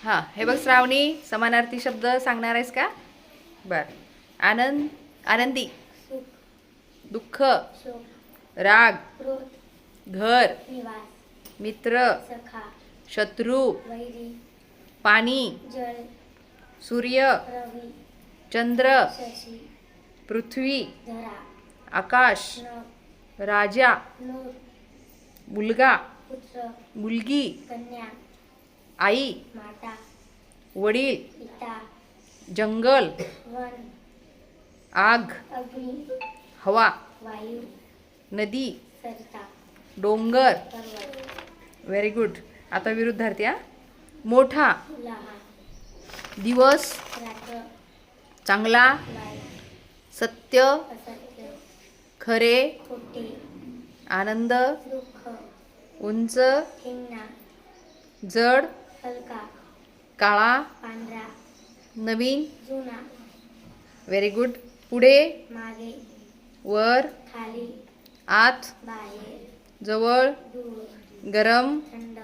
हां, हे बघ श्रावणी, समानार्थी शब्द सांगणार आहेस का? बर. आनंद, आनंदी. सुख, दुःख, शोक, राग, क्रोध, घर, निवास, मित्र, सखा, शत्रू, वैरी, पाणी, जल, सूर्य, रवी, चंद्र, शशी, पृथ्वी, धरा, आकाश, नभ, राजा, नूर, मुलगा, पुत्र, मुलगी, कन्या, आई, माता, वडील, पिता, जंगल, वन, आग, अग्नी, हवा, वायू, नदी, सरता, डोंगर. पर्वत, व्हेरी गुड. आता विरुद्धार्थी हा. मोठा, लहान, दिवस, रात्र, चांगला, वाईट, सत्य, असत्य, खरे, खोटे, आनंद, दुःख, उंच, ठेंगणा, जड, हलका, काळा, पांढरा, नवीन. जुना, व्हेरी गुड. पुढे, मागे, वर, खाली, आत, बाहेर, जवळ, दूर, गरम, थंड,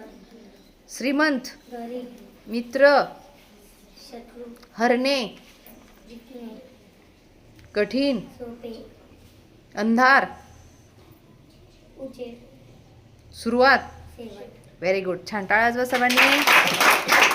श्रीमंत, गरीब, मित्र, शत्रू, हरणे, जिंकणे, कठीण, सोपे, अंधार, उजेड, सुरुवात. शेवट. Very good. छान. टाळ्या वाजवा सर्वांनी.